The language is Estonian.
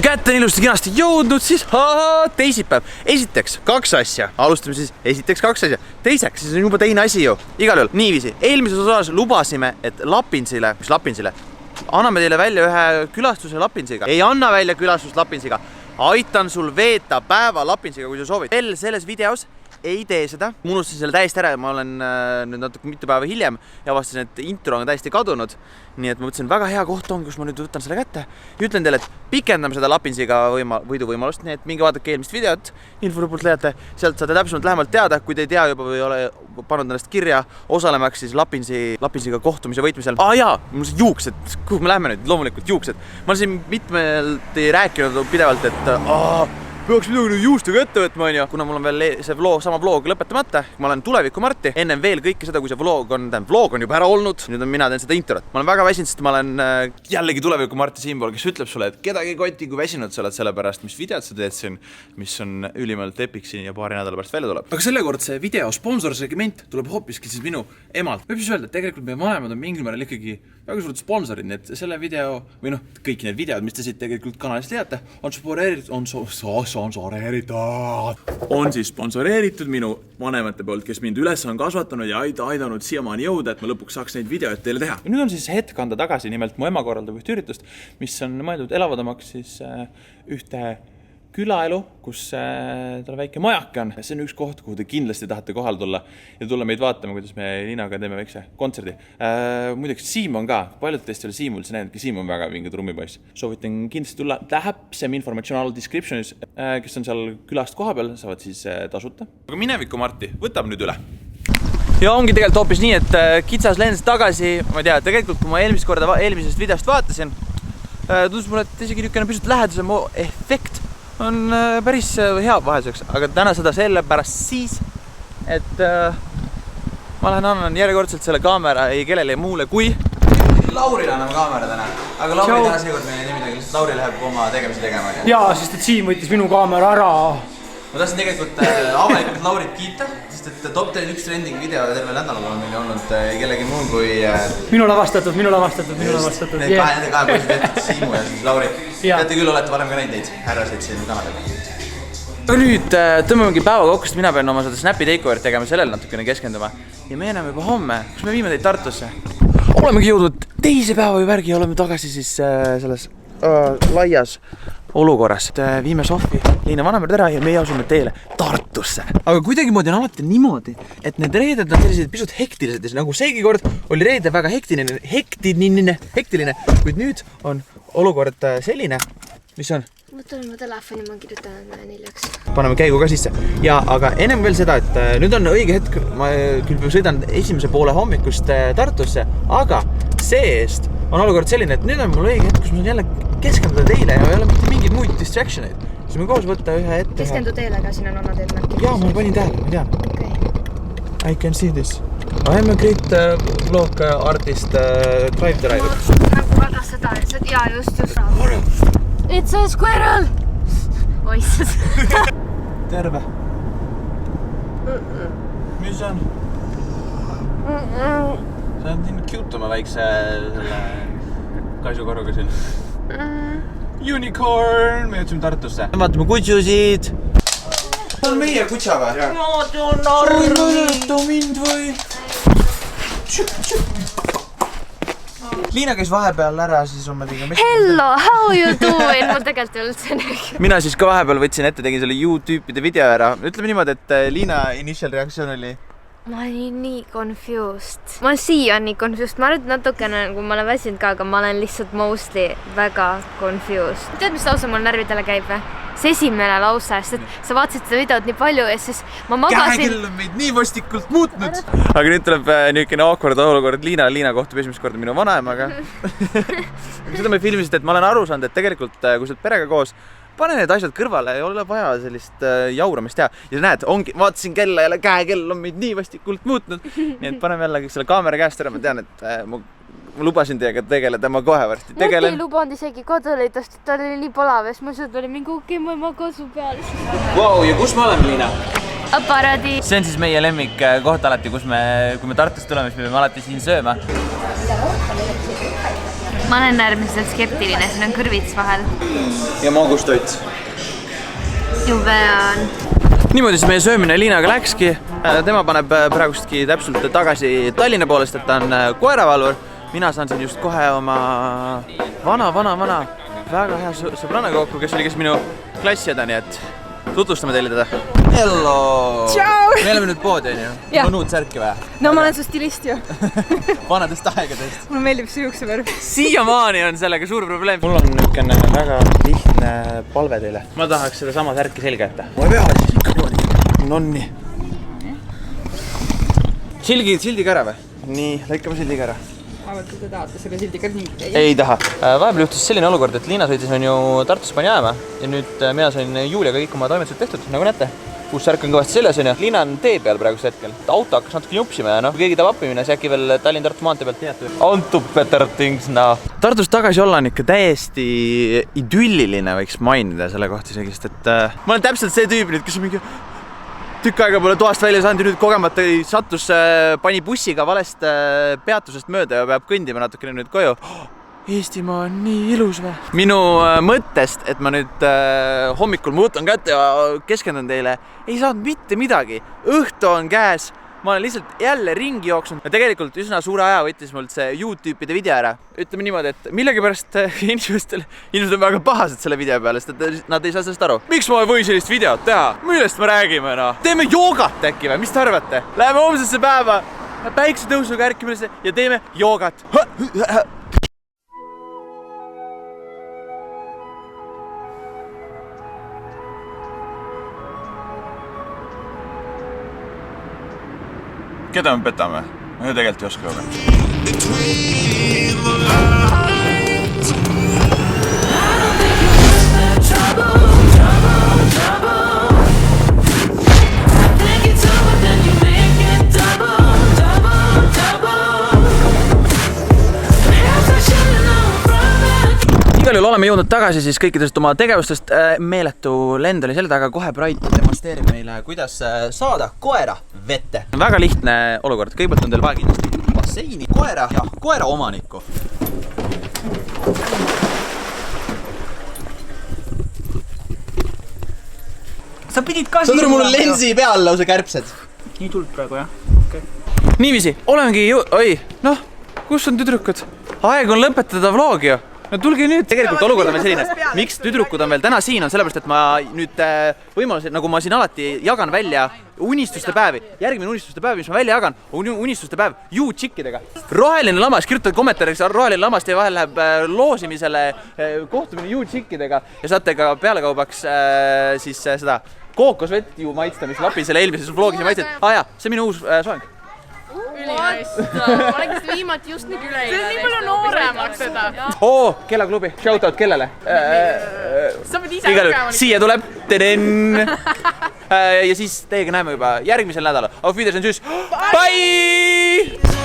kätte on ilusti kenasti jõudnud, siis teisipäev. Esiteks 2 asja. Alustame siis esiteks 2 asja. Teiseks, siis on juba teine asi ju. Igal juhul, niiviisi. Eelmises osas lubasime, et Lapinsile, mis Lapinsile? Anname teile välja ühe külastuse Lapinsiga. Ei anna välja külastust Lapinsiga. Aitan sul veeta päeva Lapinsiga, kui sa soovid. Veel selles videos ei tee seda. Ma unustasin selle täiesti ära ja ma olen nüüd natuke mitu päeva hiljem ja avastasin, et intro on täiesti kadunud. Nii et ma mõtlesin, väga hea koht on, kus ma nüüd võtan selle kätte. Ja ütlen teile, et pikendame seda Lapinsiga võiduvõimalust, nii et minge vaadake eelmist videot. Inforupult leiate, sealt saate täpsemalt lähemalt teada, kui te ei tea juba või ei ole pannud ennast kirja osalemaks siis Lapinsiga kohtumise võitmisel. Jaa, mul on juuksed. Kuhu me läheme nüüd? Loomulikult juuksed. Ma olen siin mitmelt rääkinud pidevalt, et peaks midagi nüüd juustega ette võtma, onju. Kuna mul on veel see sama vlog lõpetamata, ma olen tuleviku Martti. Ennem veel kõike seda, kui see vlog on juba ära olnud. Nüüd on mina teen seda introt. Ma olen väga väsinud, sest ma olen jällegi tuleviku Martti siinpool, kes ütleb sulle, et kedagi ei koti, kui väsinud sa oled selle pärast, mis videod sa teed siin, mis on ülimalt epic siin ja paari nädala pärast välja tuleb. Aga sellekord see video sponsorsegment tuleb hoopiski siis minu emalt. Võib siis öelda, et tegelikult meie vanemad on mingil määral ikkagi väga suured sponsorid, nii et selle video või kõik need videod, mis te siit tegelikult kanalist leiate, on siis sponsoreeritud minu vanemate poolt, kes mind üles on kasvatanud ja aidanud siiamaani jõuda, et ma lõpuks saaks neid videoid teile teha. Ja nüüd on siis hetk anda tagasi, nimelt mu ema korraldab üht üritust, mis on mõeldud elavadamaks siis ühte külaelu, kus tal väike majake on. See on üks koht, kuhu te kindlasti tahate kohal tulla ja tulla meid vaatama, kuidas me Liinaga teeme väikse kontserdi. Muideks Siim on ka, paljud teist oli Siim üldse näinud, Siim on väga vinge trummipoiss. Soovitan kindlasti tulla täpsem informatsioon all descriptionis, kes on seal külast koha peal, saavad siis tasuta. Aga mineviku Martti, võtab nüüd üle. Ja ongi tegelikult hoopis nii, et kitsas lens tagasi, ma ei tea, tegelikult kui ma eelmisest videost vaatasin, tundus mulle, et isegi niisugune pisut lähedasem efekt on päris hea vahelduseks, aga täna seda sellepärast siis, et ma annan järjekordselt selle kaamera ei kellele muule kui Laurile anname kaamera täna, aga Lauri täna seekord meile nii midagi, lihtsalt Lauri läheb oma tegemisi tegema. Jaa, sest et Siim võttis minu kaamera ära. Ma tahtsin tegelikult avalikult Laurit kiita, sest et top 10 üks trending video terve nädalal on meil olnud kellegi muun kui Minu lavastatud. Need kahe poisid tehtud, Siimu ja siis Lauri. Teate küll, olete varem ka neid härraseid siin kanalil. Aga nüüd tõmbamegi päeva kokku, sest mina pean oma seda Snapi takeoverit tegema, sellele natukene keskenduma. Ja me enam juba homme, kus me viime teid Tartusse. Olemegi jõudnud teise päeva või värgi ja oleme tagasi siis selles laias olukorras. Viime Sofi, Liina vanemad ära ja meie asume teele Tartusse. Aga kuidagimoodi on alati niimoodi, et need reeded on sellised pisut hektilised. Nagu seegi kord oli reede väga hektiline, kuid nüüd on olukord selline, mis on? Võtan oma telefoni, ma kirjutan neljaks. Paneme käigu ka sisse. Ja, aga ennem veel seda, et nüüd on õige hetk, ma küll sõidan esimese poole hommikust Tartusse, aga see-eest on olukord selline, et nüüd on mul õige hetk, kus ma saan jälle keskenduda teile ja ei ole mitte mingeid muid distractioneid. Siis me koos võtta ühe ette. Keskendu teele, aga siin on oma teelmärki. Jaa, ma panin tähele, ma tean. Okay. I can see this. I am a great vlog artist, drive the ride. Nagu väga seda, jaa, just. It's a squirrel! Oissas. Terve. Mis on? Sa oled nii cute oma väikse selle kaisukorruga siin. Unicorn! Me jõudsime Tartusse. Vaatame kutsusid. See on meie kutsa või? Võta mind või? Liina käis vahepeal ära, siis on me tegime... Hello, how you doing? Mul tegelikult ei olnud see nägi. Mina siis ka vahepeal võtsin ette, tegin selle U-tüüpide video ära. Ütleme niimoodi, et Liina initial reaktsioon oli... Ma olin nii confused. Ma olen siia nii confused. Ma nüüd natukene, kui ma olen väsinud ka, aga ma olen lihtsalt mostly väga confused. Tead, mis lause mul närvidele käib või? See esimene lause, sest sa vaatasid seda videot nii palju ja siis ma magasin... Käekell on meid nii vastikult muutnud. Aga nüüd tuleb niisugune awkward olukord. Liina kohtub esimest korda minu vanaemaga. Aga seda me filmisid, et ma olen aru saanud, et tegelikult kui sa oled perega koos, pane need asjad kõrvale, ei ole vaja sellist jauramist teha. Ja näed, vaatasin kella jälle, käekell on meid nii vastikult muutnud. Nii et paneme jälle selle kaamera käest ära, ma tean, et ma lubasin teiega tegeleda, ma kohe varsti tegelen. Mut ei lubanud isegi kodulõitust, et ta oli nii palaves, ma seda oli mingi okei, ma ema kasu peal. Wow, ja kus me oleme, Liina? Aparaadi. See on siis meie lemmik koht alati, kui me Tartust tuleme, siis me peame alati siin sööma. ma olen äärmiselt skeptiline, siin on kõrvits vahel. ja magustoits. Jube on. Niimoodi siis meie söömine Liinaga läkski. Tema paneb praegustki täpselt tagasi Tallinna poolest, et ta on koeravalvur. Mina saan siin just kohe oma vana väga hea sõbranna kokku, kes oli minu klassiõde, nii et tutvustame teile teda. Hello! Tšau! Me oleme nüüd poodi, on ju? Jah. On uut särki vaja? No ma olen su stilist ju. Vanadest aegadest. Mulle meeldib su juuksevärv. Siiamaani on sellega suur probleem. Mul on niisugune väga lihtne palve teile. Ma tahaks seda sama särki selga jätta. Ma ei pea siis ikka niimoodi. Nonni. Sildiga ära või? Nii, lõikame sildiga ära. Vaevalt, kui te tahate selle sildiga nii. Ei taha. Vahepeal juhtus selline olukord, et Liina sõitis on ju Tartus pani jääma ja nüüd mina sain Juliaga kõik oma toimetused tehtud, nagu näete. Uus särk on kõvasti seljas on ju. Liina on tee peal praegusel hetkel. Auto hakkas natuke jupsima ja noh, kui keegi tahab appi minna, siis äkki veel Tallinn-Tartu maantee pealt nimetu. On to better things now. Tartus tagasi olla on ikka täiesti idülliline, võiks mainida selle kohta isegi, et ma olen täpselt see tüüp nüüd, kes on mingi tükk aega pole toast välja saanud ja nüüd kogemata sattus, pani bussiga valest peatusest mööda ja peab kõndima natukene nüüd koju. Eestimaa on nii ilus või? Minu mõttest, et ma nüüd hommikul muutan kätte ja keskendun teile, ei saanud mitte midagi. Õhtu on käes, ma olen lihtsalt jälle ringi jooksnud ja tegelikult üsna suure aja võttis mult see YouTube-ide video ära. Ütleme niimoodi, et millegipärast inimesed on väga pahased selle video peale, sest et nad ei saa sellest aru. Miks ma ei või sellist videot teha? Millest me räägime, noh? Teeme joogat äkki või? Mis te arvate? Läheme homsesse päeva päiksetõusuga ärkimisse ja teeme joogat. Keda me petame? Ma ju tegelikult ei oska joogat. Igal juhul oleme jõudnud tagasi siis kõikidest oma tegevustest. Meeletu lend oli selle taga, kohe Bright demonstreerib meile, kuidas saada koera vette. Väga lihtne olukord. Kõigepealt on teil vaja kindlasti basseini, koera ja koera omanikku. Sa pidid ka Sa tuli mulle lensi peal lausa kärbsed. Nii tuld praegu, jah? Okay. Niiviisi, olemegi oi, noh, kus on tüdrukud? Aeg on lõpetada vlogi ju. No tulge nüüd, tegelikult olukord on veel selline, miks tüdrukud on veel täna siin on sellepärast, et ma nüüd võimalused, nagu ma siin alati jagan välja unistuste päevi. Järgmine unistuste päev, mis ma välja jagan, on unistuste päev you-chickidega. Roheline lamas, kirjutad kommentaariks, roheline lamas teie vahel läheb loosimisele kohtumine you-chickidega ja saate ka pealekaubaks siis seda kookosvett ju maitsta, mis Lapi selle eelmises vlogis maitset. Jaa, see on minu uus soeng. Ma olen vist viimati just nüüd üle. See on nii palju nooremaks seda. Kellaklubi, shoutout kellele? Sa pead ise lugema. Siia tuleb. Ja siis teiega näeme juba järgmisel nädalal. Auf Wiedersehen, tschüss. Bye!